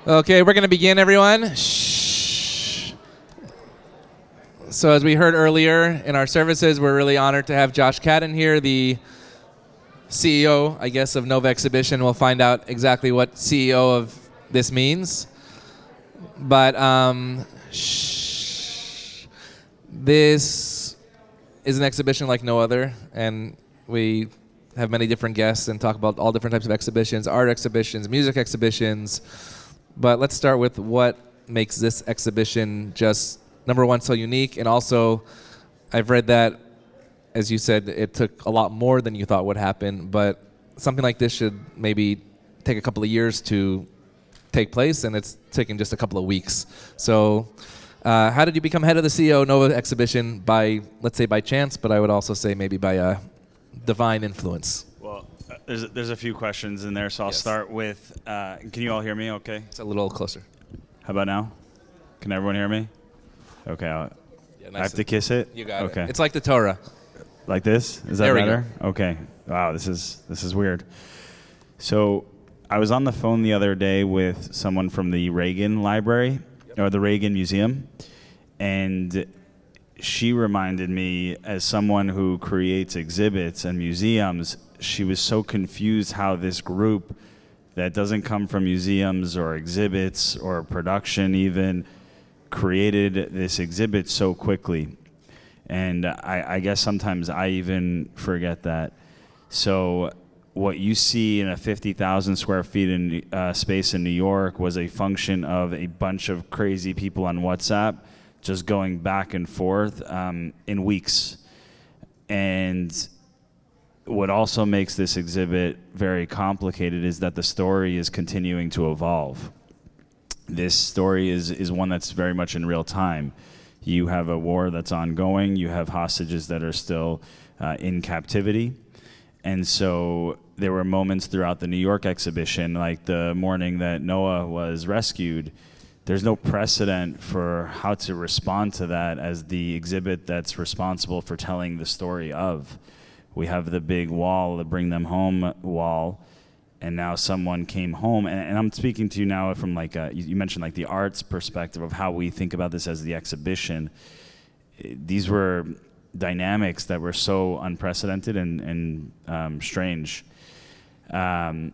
Okay, we're going to begin, everyone. Shh. So as we heard earlier in our services, we're really honored to have Josh Kadden here, the CEO, I guess, of Nova Exhibition. We'll find out exactly what CEO of this means. But this is an exhibition like no other, and we have many different guests and talk about all different types of exhibitions, art exhibitions, music exhibitions. But let's start with what makes this exhibition just, number one, so unique. And also, I've read that, as you said, it took a lot more than you thought would happen. But something like this should maybe take a couple of years to take place, and it's taken just a couple of weeks. So how did you become head of the CEO Nova Exhibition? By, let's say, by chance, but I would also say maybe by a divine influence. Well, there's a few questions in there, so I'll start with, can you all hear me okay? It's a little closer. How about now? Can everyone hear me? Okay, I have to kiss it? You got it. It's like the Torah. Like this? Is that better? Okay. Wow, this is weird. So I was on the phone the other day with someone from the Reagan Library, or the Reagan Museum, and she reminded me, as someone who creates exhibits and museums, she was so confused how this group that doesn't come from museums or exhibits or production even created this exhibit so quickly. And I guess sometimes I even forget that. So what you see in a 50,000 square feet in space in New York was a function of a bunch of crazy people on WhatsApp just going back and forth in weeks. And what also makes this exhibit very complicated is that the story is continuing to evolve. This story is one that's very much in real time. You have a war that's ongoing. You have hostages that are still in captivity. And so there were moments throughout the New York exhibition, like the morning that Noah was rescued. There's no precedent for how to respond to that as the exhibit that's responsible for telling the story of. We have the big wall, the Bring Them Home wall, and now someone came home. And I'm speaking to you now from like, you mentioned like the arts perspective of how we think about this as the exhibition. These were dynamics that were so unprecedented and strange. How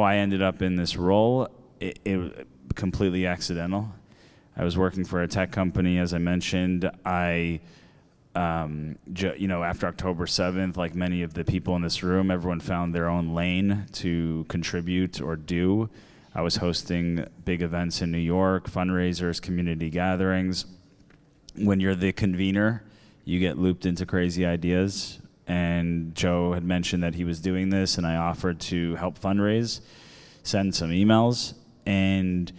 I ended up in this role, it completely accidental. I was working for a tech company, as I mentioned. After October 7th, like many of the people in this room, everyone found their own lane to contribute or do. I was hosting big events in New York, fundraisers, community gatherings. When you're the convener, you get looped into crazy ideas. And Joe had mentioned that he was doing this, and I offered to help fundraise, send some emails, and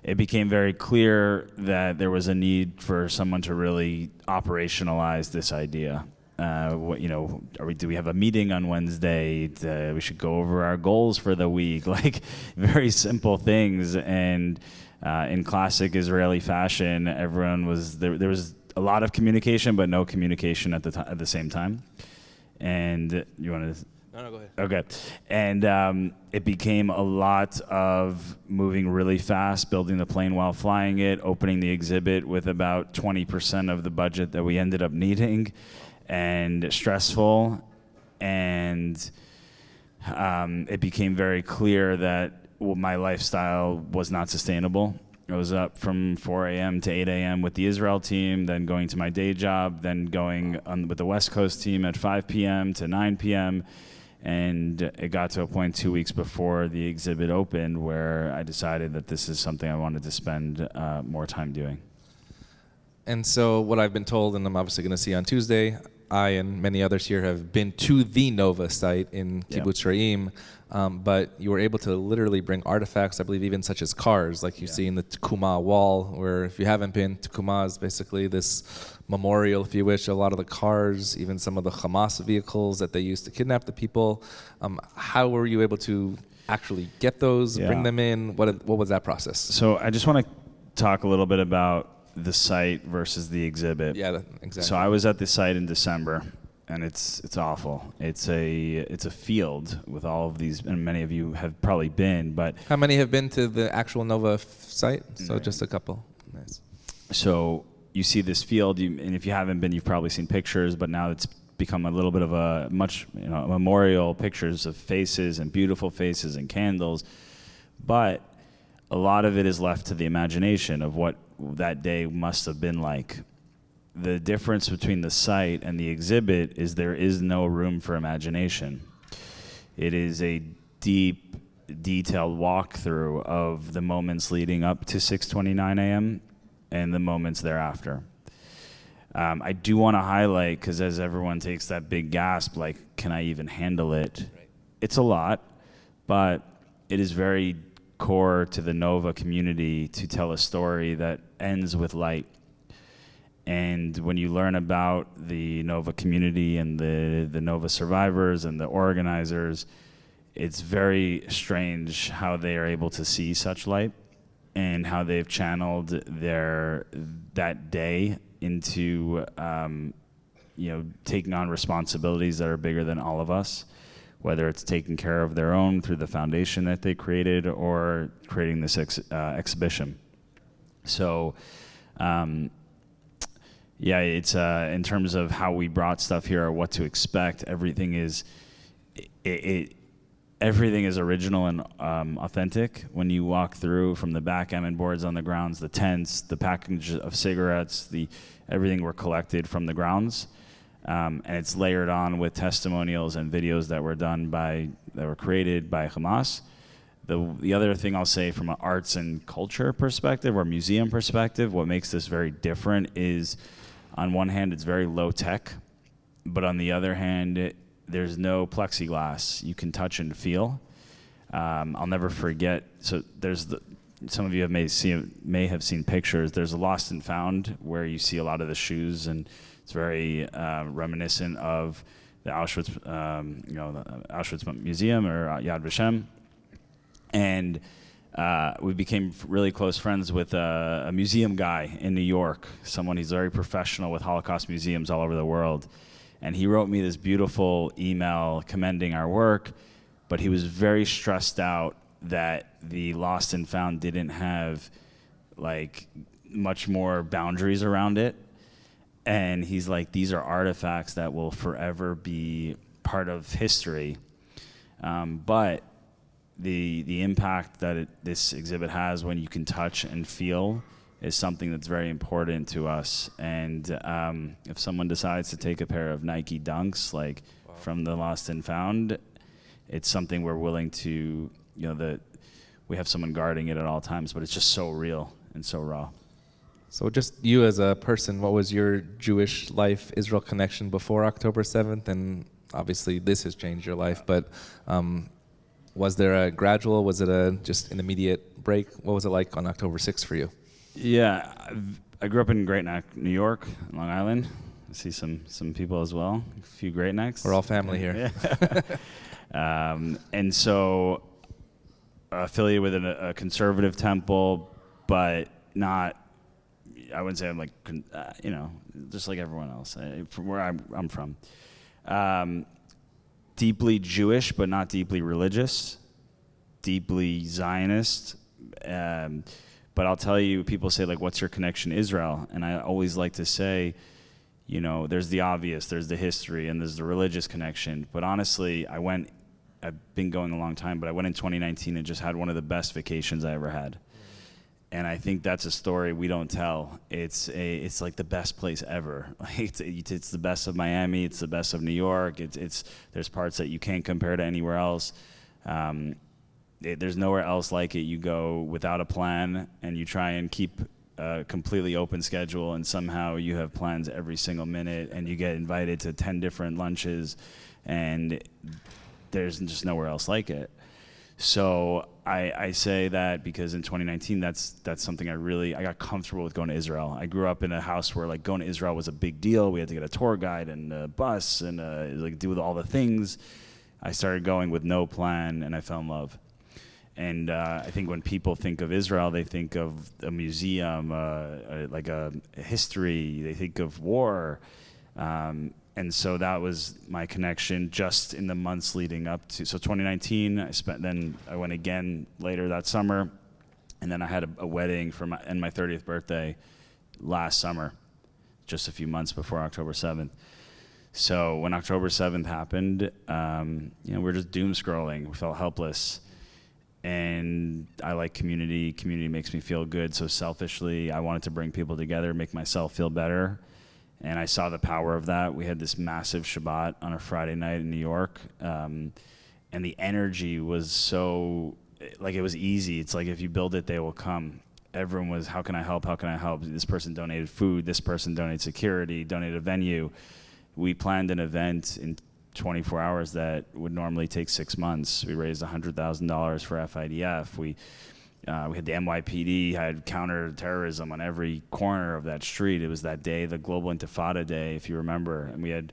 it became very clear that there was a need for someone to really operationalize this idea. Do we have a meeting on Wednesday? We should go over our goals for the week, like very simple things. And in classic Israeli fashion, there was a lot of communication, but no communication at the same time. And you want to? No, go ahead. Okay. And it became a lot of moving really fast, building the plane while flying it, opening the exhibit with about 20% of the budget that we ended up needing, and stressful. And it became very clear that my lifestyle was not sustainable. I was up from 4 a.m. to 8 a.m. with the Israel team, then going to my day job, then going on with the West Coast team at 5 p.m. to 9 p.m., and it got to a point 2 weeks before the exhibit opened where I decided that this is something I wanted to spend more time doing. And so what I've been told, and I'm obviously going to see on Tuesday, I and many others here have been to the Nova site in Kibbutz Re'im, but you were able to literally bring artifacts, I believe even such as cars, like you see in the Tekuma wall, where if you haven't been, Tekuma is basically this memorial, if you wish, a lot of the cars, even some of the Hamas vehicles that they used to kidnap the people. How were you able to actually get those, bring them in? What was that process? So I just want to talk a little bit about the site versus the exhibit. Yeah, exactly. So I was at the site in December, and it's awful. It's a field with all of these, and many of you have probably been. But how many have been to the actual Nova site? So just a couple. Nice. So you see this field, and if you haven't been, you've probably seen pictures. But now it's become a little bit of a memorial, pictures of faces and beautiful faces and candles. But a lot of it is left to the imagination of what that day must have been like. The difference between the site and the exhibit is there is no room for imagination. It is a deep, detailed walkthrough of the moments leading up to 6:29 a.m. and the moments thereafter. I do want to highlight, because as everyone takes that big gasp, like, can I even handle it? Right. It's a lot, but it is very core to the Nova community to tell a story that ends with light. And when you learn about the Nova community and the Nova survivors and the organizers, it's very strange how they are able to see such light and how they've channeled that day into taking on responsibilities that are bigger than all of us, whether it's taking care of their own through the foundation that they created or creating this exhibition. So it's in terms of how we brought stuff here or what to expect, everything is original and authentic. When you walk through, from the backgammon boards on the grounds, the tents, the package of cigarettes, everything were collected from the grounds, and it's layered on with testimonials and videos that were created by Hamas. The other thing I'll say from an arts and culture perspective or museum perspective, what makes this very different is, on one hand, it's very low tech, but on the other hand, there's no plexiglass you can touch and feel. I'll never forget. So some of you may have seen pictures. There's a Lost and Found where you see a lot of the shoes, and it's very reminiscent of the Auschwitz, the Auschwitz Museum or Yad Vashem. And we became really close friends with a museum guy in New York, someone who's very professional with Holocaust museums all over the world. And he wrote me this beautiful email commending our work, but he was very stressed out that the Lost and Found didn't have like much more boundaries around it. And he's like, these are artifacts that will forever be part of history. But the impact that this exhibit has when you can touch and feel is something that's very important to us. And if someone decides to take a pair of Nike Dunks, from the Lost and Found, it's something we're willing to, we have someone guarding it at all times, but it's just so real and so raw. So just you as a person, what was your Jewish life, Israel connection before October 7th? And obviously this has changed your life, but was there a gradual, was it just an immediate break? What was it like on October 6th for you? Yeah, I grew up in Great Neck, New York, Long Island. I see some people as well, a few Great Necks. We're all family here. Yeah. And so affiliated with a conservative temple, but not, I wouldn't say I'm like, just like everyone else, from where I'm from. Deeply Jewish, but not deeply religious, deeply Zionist. But I'll tell you, people say, what's your connection to Israel? And I always like to say, there's the obvious, there's the history, and there's the religious connection. But honestly, I've been going a long time, but I went in 2019 and just had one of the best vacations I ever had. And I think that's a story we don't tell. It's like the best place ever. It's the best of Miami. It's the best of New York. There's parts that you can't compare to anywhere else. There's nowhere else like it. You go without a plan and you try and keep a completely open schedule, and somehow you have plans every single minute, and you get invited to 10 different lunches, and there's just nowhere else like it. So I say that because in 2019, that's something I got comfortable with going to Israel. I grew up in a house where going to Israel was a big deal. We had to get a tour guide and a bus and do all the things. I started going with no plan, and I fell in love. And I think when people think of Israel, they think of a museum, like a history. They think of war. And And so that was my connection just in the months leading up to, so 2019, then I went again later that summer, and then I had a wedding for my 30th birthday last summer, just a few months before October 7th. So when October 7th happened, we're just doom scrolling. We felt helpless. And I like community. Community makes me feel good. So selfishly, I wanted to bring people together, make myself feel better. And I saw the power of that. We had this massive Shabbat on a Friday night in New York. And the energy was so, like, it was easy. It's like if you build it, they will come. Everyone was, how can I help? How can I help? This person donated food. This person donated security, donated a venue. We planned an event in 24 hours that would normally take 6 months. We raised $100,000 for FIDF. We had the NYPD, had counterterrorism on every corner of that street. It was that day, the Global Intifada Day, if you remember. And we had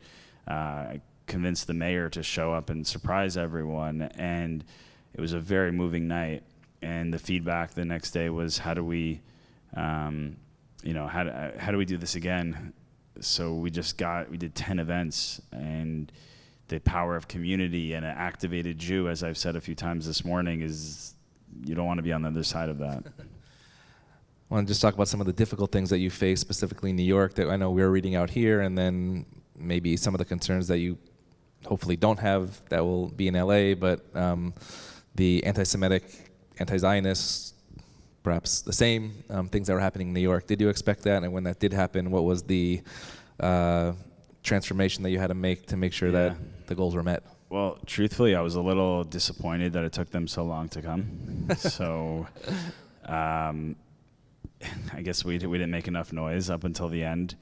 convinced the mayor to show up and surprise everyone. And it was a very moving night. And the feedback the next day was, how do we do this again? So we did 10 events, and the power of community and an activated Jew, as I've said a few times this morning, is you don't want to be on the other side of that. I want to just talk about some of the difficult things that you face, specifically in New York, that I know we're reading out here, and then maybe some of the concerns that you hopefully don't have that will be in LA, but the anti-Semitic, anti-Zionist, perhaps the same things that were happening in New York. Did you expect that? And when that did happen, what was the transformation that you had to make sure that the goals were met? Well, truthfully, I was a little disappointed that it took them so long to come. So I guess we didn't make enough noise up until the end.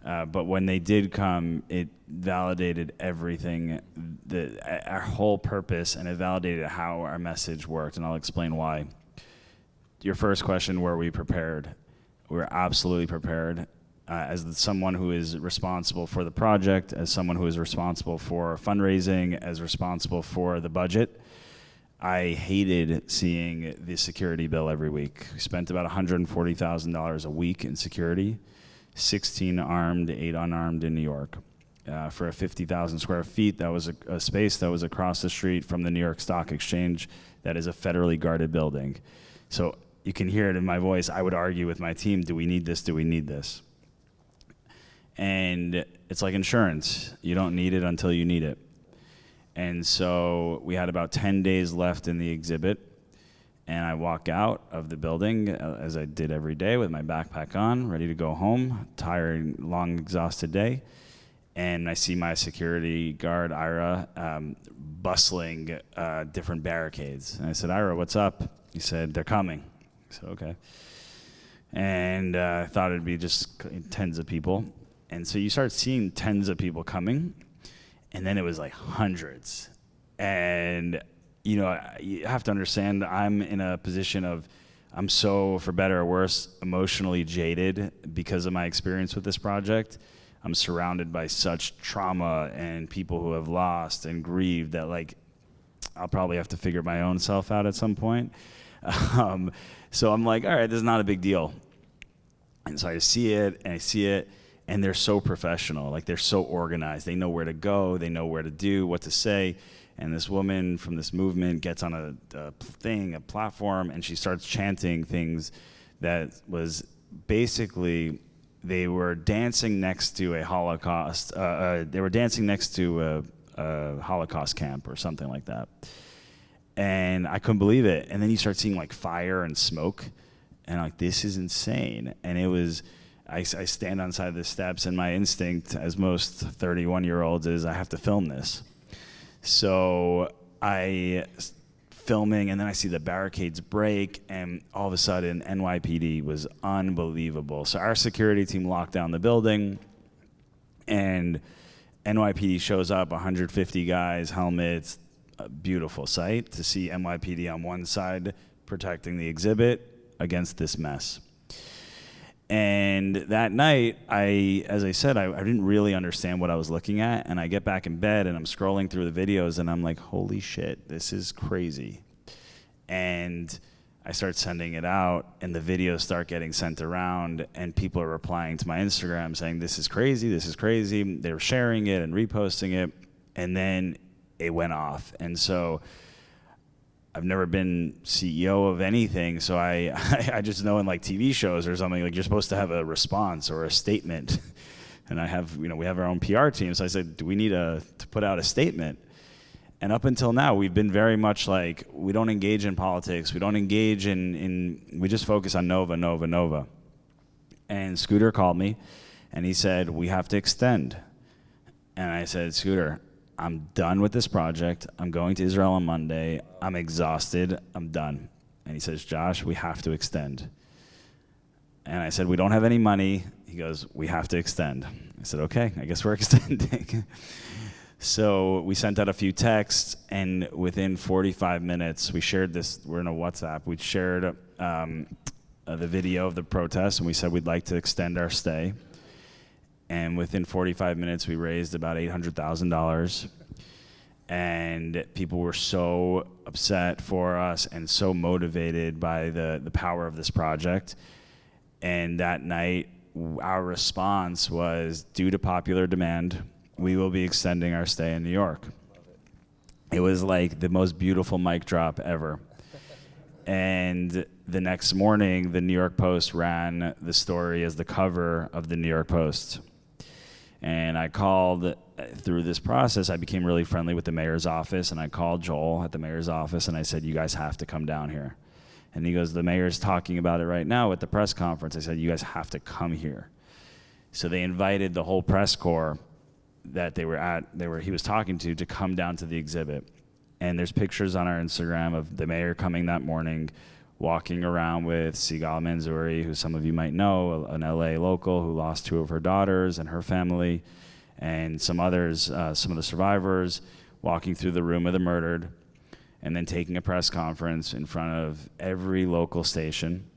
But when they did come, it validated everything, our whole purpose, and it validated how our message worked, and I'll explain why. Your first question, were we prepared? We were absolutely prepared. As someone who is responsible for the project, as someone who is responsible for fundraising, as responsible for the budget, I hated seeing the security bill every week. We spent about $140,000 a week in security, 16 armed, 8 unarmed in New York. For a 50,000 square feet, that was a space that was across the street from the New York Stock Exchange. That is a federally guarded building. So you can hear it in my voice. I would argue with my team, do we need this? Do we need this? And it's like insurance. You don't need it until you need it. And so we had about 10 days left in the exhibit, and I walk out of the building, as I did every day, with my backpack on, ready to go home, tired, long, exhausted day. And I see my security guard, Ira, bustling different barricades. And I said, Ira, what's up? He said, they're coming. I said, okay. And I thought it'd be just tens of people. And so you start seeing tens of people coming, and then it was like hundreds. And, you have to understand, I'm in a position of, I'm so, for better or worse, emotionally jaded because of my experience with this project. I'm surrounded by such trauma and people who have lost and grieved that, like, I'll probably have to figure my own self out at some point. So I'm like, all right, this is not a big deal. And so I see it, and they're so professional. Like, they're so organized. They know where to go. They know where to do, what to say. And this woman from this movement gets on a platform, and she starts chanting things that was basically, they were dancing next to a Holocaust. They were dancing next to a Holocaust camp or something like that. And I couldn't believe it. And then you start seeing like fire and smoke, and like, this is insane. And it was, I stand on the side of the steps, and my instinct, as most 31-year-olds, is I have to film this. So I filming, and then I see the barricades break, and all of a sudden NYPD was unbelievable. So our security team locked down the building, and NYPD shows up, 150 guys, helmets, a beautiful sight to see NYPD on one side protecting the exhibit against this mess. And that night, as I said, I didn't really understand what I was looking at, and I get back in bed, and I'm scrolling through the videos, and I'm like, holy shit, this is crazy. And I start sending it out, and the videos start getting sent around, and people are replying to my Instagram saying, this is crazy, this is crazy. They were sharing it and reposting it, and then it went off. And so I've never been CEO of anything, so I just know in like TV shows or something, like you're supposed to have a response or a statement. And I have, we have our own PR team, so I said, do we need to put out a statement? And up until now, we've been very much like, we don't engage in politics. We don't engage we just focus on Nova, Nova, Nova. And Scooter called me, and he said, we have to extend. And I said, Scooter, I'm done with this project. I'm going to Israel on Monday. I'm exhausted. I'm done. And he says, Josh, we have to extend. And I said, we don't have any money. He goes, we have to extend. I said, okay, I guess we're extending. So we sent out a few texts, and within 45 minutes, we shared this. We're in a WhatsApp. We shared the video of the protest, and we said we'd like to extend our stay. And within 45 minutes, we raised about $800,000. And people were so upset for us and so motivated by the power of this project. And that night, our response was, due to popular demand, we will be extending our stay in New York. It was like the most beautiful mic drop ever. And the next morning, the New York Post ran the story as the cover of the New York Post. And I called, through this process, I became really friendly with the mayor's office, and I called Joel at the mayor's office, and I said, you guys have to come down here. And he goes, the mayor's talking about it right now at the press conference. I said, you guys have to come here. So they invited the whole press corps that he was talking to come down to the exhibit. And there's pictures on our Instagram of the mayor coming that morning, walking around with Sigal Manzouri, who some of you might know, an LA local who lost 2 of her daughters and her family, and some others, some of the survivors, walking through the room of the murdered, and then taking a press conference in front of every local station.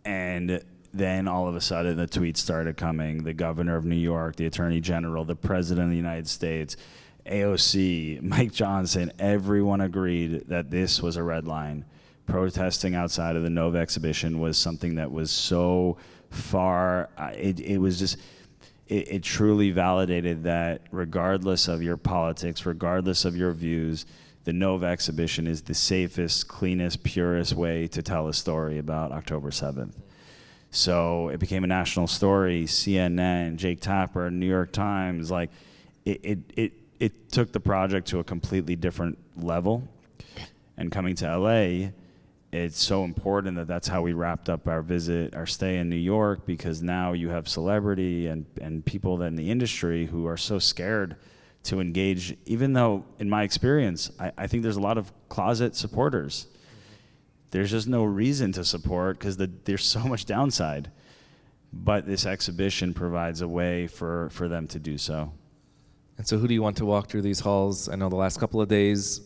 And then all of a sudden the tweets started coming. The governor of New York, the attorney general, the president of the United States, AOC, Mike Johnson, everyone agreed that this was a red line. Protesting outside of the Nova exhibition was something that was so far, it truly validated that regardless of your politics, regardless of your views, the Nova exhibition is the safest, cleanest, purest way to tell a story about October 7th. So it became a national story. CNN, Jake Tapper, New York Times, like it took the project to a completely different level. And coming to LA, it's so important that that's how we wrapped up our stay in New York, because now you have celebrity and people in the industry who are so scared to engage, even though, in my experience, I think there's a lot of closet supporters. There's just no reason to support because there's so much downside. But this exhibition provides a way for them to do so. And so who do you want to walk through these halls? I know the last couple of days,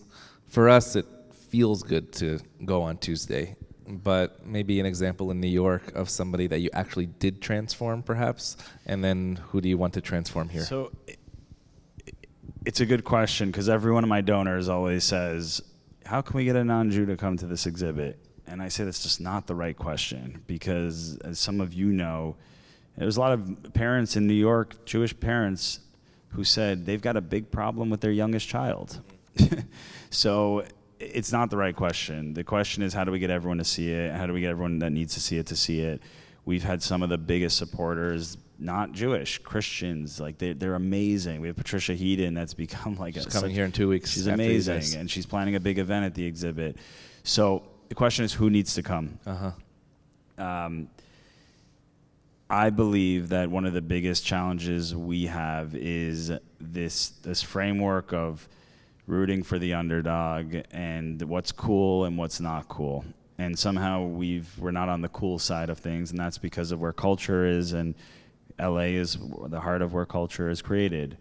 for us, it feels good to go on Tuesday. But maybe an example in New York of somebody that you actually did transform, perhaps? And then who do you want to transform here? So it's a good question, because every one of my donors always says, how can we get a non-Jew to come to this exhibit? And I say that's just not the right question, because as some of you know, there's a lot of parents in New York, Jewish parents, who said they've got a big problem with their youngest child. So it's not the right question. The question is, how do we get everyone to see it? How do we get everyone that needs to see it? We've had some of the biggest supporters, not Jewish, Christians, like they're amazing. We have Patricia Heaton that's become like she's coming here in 2 weeks. She's amazing, and she's planning a big event at the exhibit. So the question is, who needs to come? I believe that one of the biggest challenges we have is this framework of rooting for the underdog and what's cool and what's not cool. And somehow we're not on the cool side of things, and that's because of where culture is, and LA is the heart of where culture is created.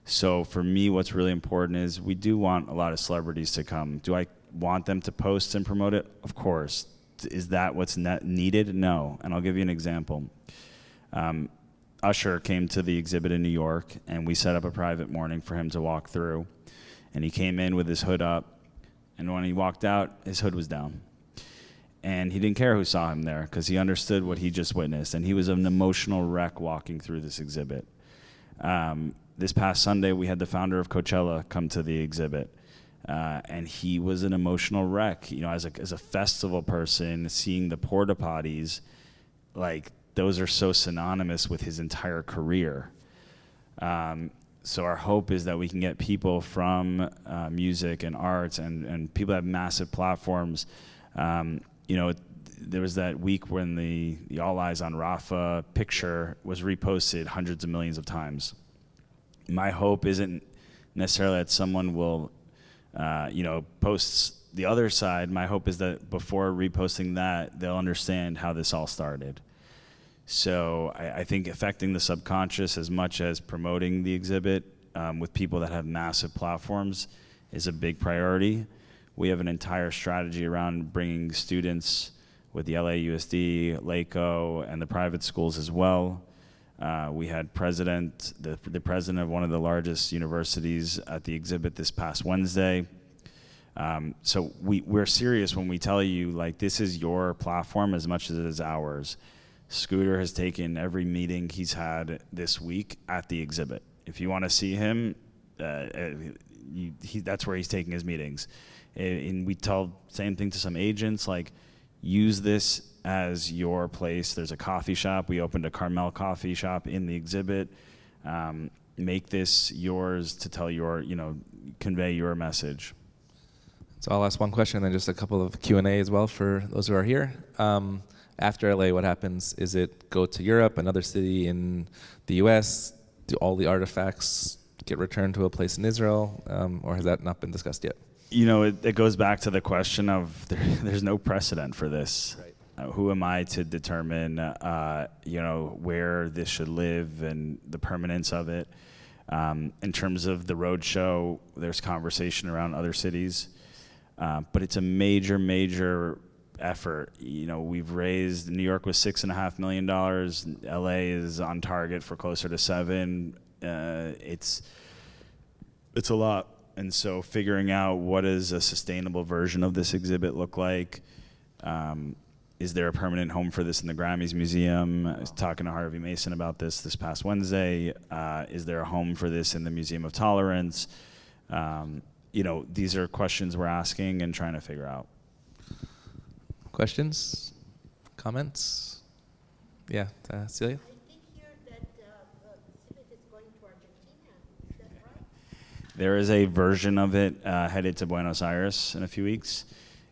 So for me, what's really important is we do want a lot of celebrities to come. Do I want them to post and promote it? Of course. Is that what's needed? No. And I'll give you an example. Usher came to the exhibit in New York, and we set up a private morning for him to walk through. And he came in with his hood up, and when he walked out, his hood was down. And he didn't care who saw him there because he understood what he just witnessed. And he was an emotional wreck walking through this exhibit. This past Sunday, we had the founder of Coachella come to the exhibit. And he was an emotional wreck. You know, as a festival person, seeing the porta potties, like, those are so synonymous with his entire career. So our hope is that we can get people from music and arts and people that have massive platforms. You know, there was that week when the All Eyes on Rafa picture was reposted hundreds of millions of times. My hope isn't necessarily that someone will, post the other side. My hope is that before reposting that, they'll understand how this all started. So I think affecting the subconscious as much as promoting the exhibit with people that have massive platforms is a big priority. We have an entire strategy around bringing students with the LAUSD, LACO, and the private schools as well. We had the president of one of the largest universities at the exhibit this past Wednesday. So we're serious when we tell you, like, this is your platform as much as it is ours. Scooter has taken every meeting he's had this week at the exhibit. If you want to see him, that's where he's taking his meetings. And we tell same thing to some agents, like, use this as your place. There's a coffee shop. We opened a Carmel coffee shop in the exhibit. Make this yours to tell convey your message. So I'll ask one question and then just a couple of Q&A as well for those who are here. After LA, what happens? Is it go to Europe, another city in the US? Do all the artifacts get returned to a place in Israel? Or has that not been discussed yet? You know, it goes back to the question of there's no precedent for this. Right. Who am I to determine, where this should live and the permanence of it? In terms of the roadshow, there's conversation around other cities. But it's a major, major effort. You know, we've raised, New York was $6.5 million. LA is on target for closer to $7 million. It's a lot. And so figuring out what does a sustainable version of this exhibit look like? Is there a permanent home for this in the Grammys Museum? I was talking to Harvey Mason about this past Wednesday. Is there a home for this in the Museum of Tolerance? These are questions we're asking and trying to figure out. Questions? Comments? Yeah, Celia? I did hear that the exhibit is going to Argentina. Is that right? There is a version of it headed to Buenos Aires in a few weeks.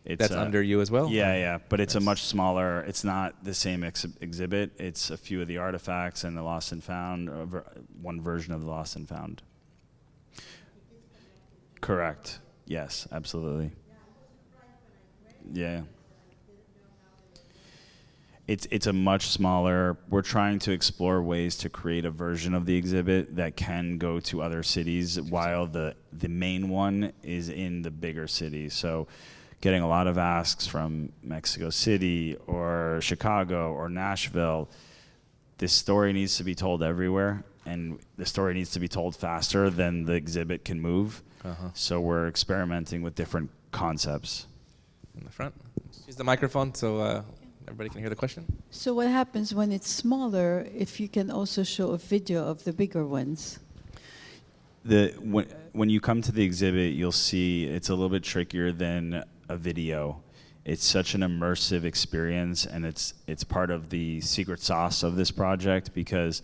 That's under you as well? Yeah, but it's a much smaller, it's not the same exhibit. It's a few of the artifacts and the lost and found, one version of the lost and found. Correct. Yes, absolutely. Yeah. It's a much smaller, we're trying to explore ways to create a version of the exhibit that can go to other cities while the main one is in the bigger cities. So getting a lot of asks from Mexico City or Chicago or Nashville. This story needs to be told everywhere, and the story needs to be told faster than the exhibit can move. So we're experimenting with different concepts. In the front. Use the microphone so everybody can hear the question. So what happens when it's smaller if you can also show a video of the bigger ones? When you come to the exhibit, you'll see it's a little bit trickier than a video. It's such an immersive experience, and it's part of the secret sauce of this project because,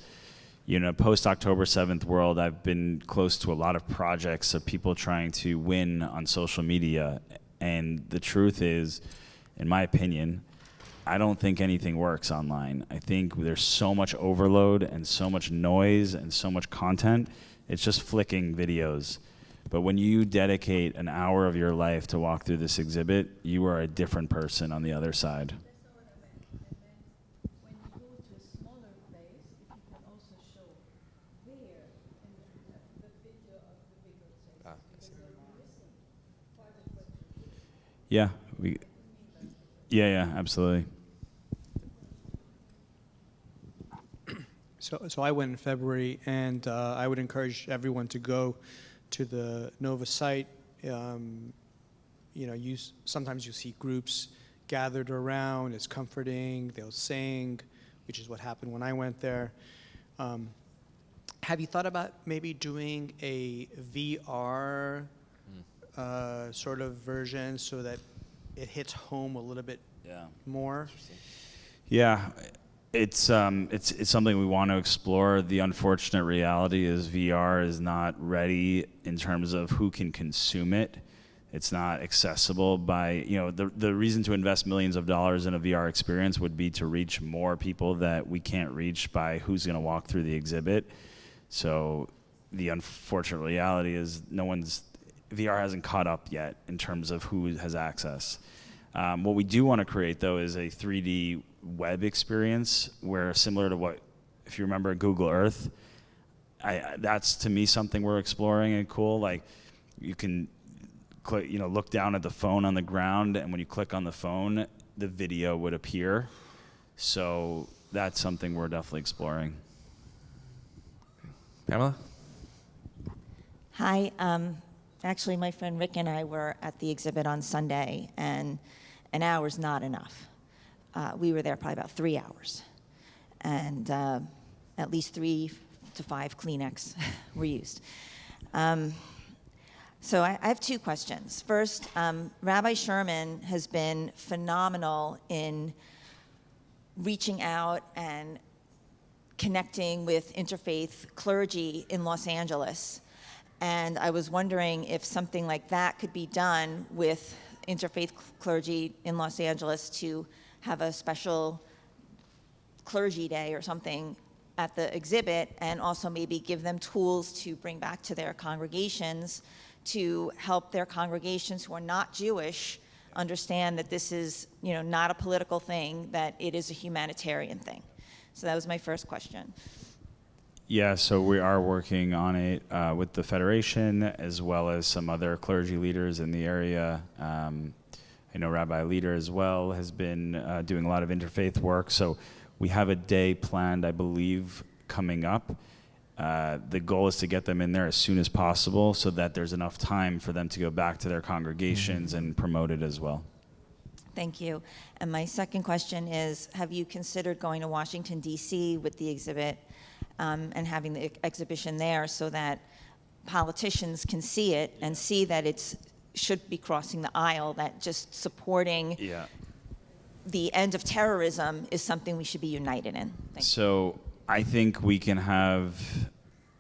post October 7th world, I've been close to a lot of projects of people trying to win on social media. And the truth is, in my opinion, I don't think anything works online. I think there's so much overload and so much noise and so much content. It's just flicking videos. But when you dedicate an hour of your life to walk through this exhibit, you are a different person on the other side. Yeah, absolutely. So I went in February, and I would encourage everyone to go to the Nova site. Sometimes you see groups gathered around. It's comforting. They'll sing, which is what happened when I went there. Have you thought about maybe doing a VR sort of version so that it hits home a little bit more? Yeah, it's something we want to explore. The unfortunate reality is VR is not ready in terms of who can consume it. It's not accessible by, the reason to invest millions of dollars in a VR experience would be to reach more people that we can't reach by who's going to walk through the exhibit. So the unfortunate reality is VR hasn't caught up yet in terms of who has access. What we do want to create, though, is a 3D web experience where, similar to what, if you remember Google Earth, that's to me something we're exploring and cool. Like you can look down at the phone on the ground, and when you click on the phone, the video would appear. So that's something we're definitely exploring. Pamela? Hi. Actually, my friend Rick and I were at the exhibit on Sunday, and an hour's not enough. We were there probably about 3 hours, and at least 3 to 5 Kleenex were used. So I have 2 questions. First, Rabbi Sherman has been phenomenal in reaching out and connecting with interfaith clergy in Los Angeles. And I was wondering if something like that could be done with interfaith clergy in Los Angeles to have a special clergy day or something at the exhibit, and also maybe give them tools to bring back to their congregations to help their congregations who are not Jewish understand that this is, not a political thing, that it is a humanitarian thing. So that was my first question. Yeah, so we are working on it with the Federation as well as some other clergy leaders in the area. I know Rabbi Leader as well has been doing a lot of interfaith work. So we have a day planned, I believe, coming up. The goal is to get them in there as soon as possible so that there's enough time for them to go back to their congregations and promote it as well. Thank you. And my second question is, have you considered going to Washington, D.C. with the exhibit and having the exhibition there so that politicians can see it and see that it should be crossing the aisle, that just supporting the end of terrorism is something we should be united in? Thank you. So I think we can have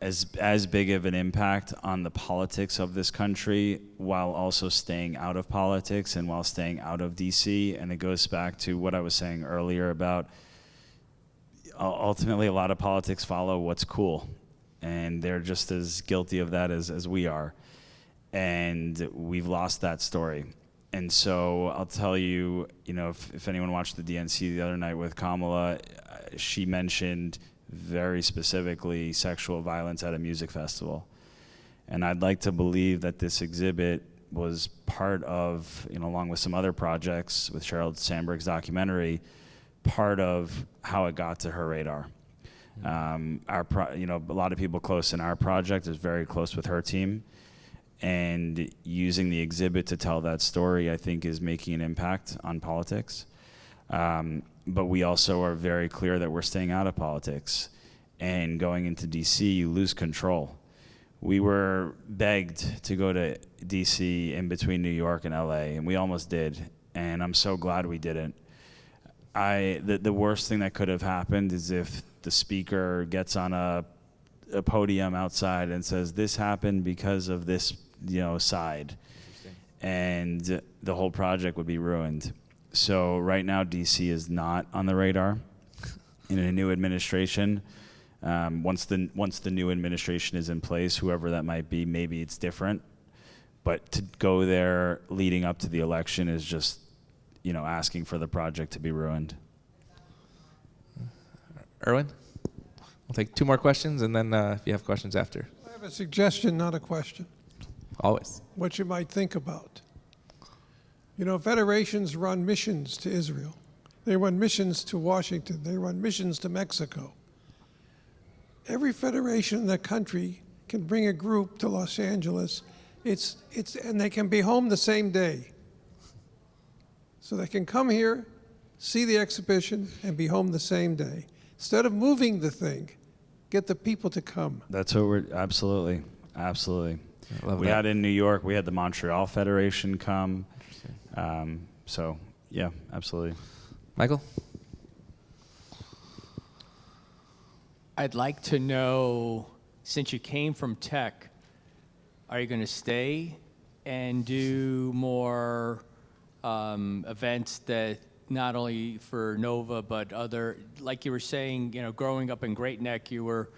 as big of an impact on the politics of this country while also staying out of politics and while staying out of DC. And it goes back to what I was saying earlier about ultimately a lot of politics follow what's cool, and they're just as guilty of that as we are. And we've lost that story. And so I'll tell you, if anyone watched the DNC the other night with Kamala, she mentioned very specifically sexual violence at a music festival. And I'd like to believe that this exhibit was part of, along with some other projects with Sheryl Sandberg's documentary, part of how it got to her radar. A lot of people close in our project is very close with her team. And using the exhibit to tell that story, I think, is making an impact on politics. But we also are very clear that we're staying out of politics. And going into DC, you lose control. We were begged to go to DC in between New York and LA, and we almost did. And I'm so glad we didn't. The worst thing that could have happened is if the speaker gets on a podium outside and says, this happened because of this, side. And the whole project would be ruined. So right now, DC is not on the radar in a new administration. Once the new administration is in place, whoever that might be, maybe it's different. But to go there leading up to the election is just, asking for the project to be ruined. Erwin? We'll take 2 more questions, and then if you have questions after. I have a suggestion, not a question. Always. What you might think about. Federations run missions to Israel. They run missions to Washington. They run missions to Mexico. Every federation in the country can bring a group to Los Angeles. And they can be home the same day. so they can come here, see the exhibition, and be home the same day. Instead of moving the thing, get the people to come. That's what we're absolutely. I love We that. had in New York, we had the Montreal Federation come. So yeah, absolutely. Michael? I'd like to know, since you came from tech, are you going to stay and do more events that not only for Nova but other, like you were saying, growing up in Great Neck, you were,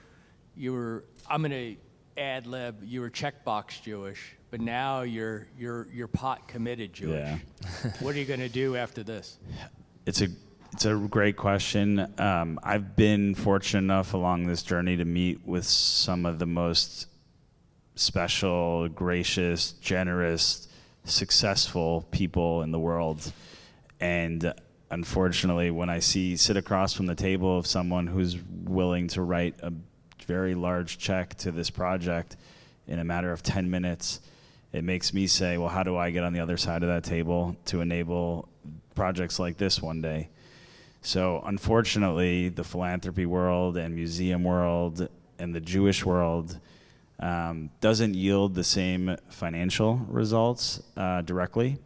I'm going to ad lib, you were checkbox Jewish, but now you're pot committed Jewish. Yeah. What are you going to do after this? It's a great question. I've been fortunate enough along this journey to meet with some of the most special, gracious, generous, successful people in the world. And unfortunately, when I sit across from the table of someone who's willing to write a very large check to this project in a matter of 10 minutes, it makes me say, well, how do I get on the other side of that table to enable projects like this one day? So unfortunately, the philanthropy world and museum world and the Jewish world doesn't yield the same financial results directly.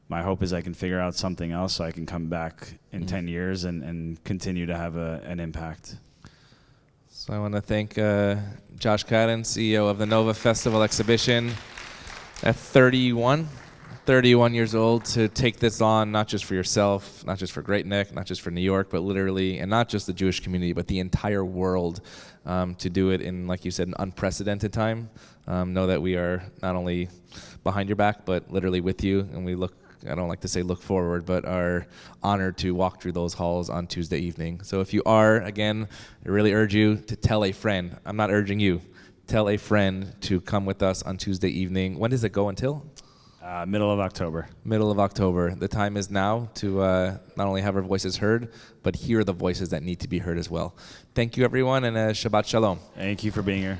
My hope is I can figure out something else so I can come back in 10 years and continue to have an impact. So I want to thank Josh Kadden, CEO of the Nova Festival Exhibition, at 31 years old, to take this on, not just for yourself, not just for Great Neck, not just for New York, but literally, and not just the Jewish community, but the entire world, to do it in, like you said, an unprecedented time. Know that we are not only behind your back, but literally with you, and we look, I don't like to say look forward, but are honored to walk through those halls on Tuesday evening. So if you are, again, I really urge you to tell a friend. I'm not urging you. Tell a friend to come with us on Tuesday evening. When does it go until? Middle of October. Middle of October. The time is now to not only have our voices heard, but hear the voices that need to be heard as well. Thank you, everyone, and Shabbat Shalom. Thank you for being here.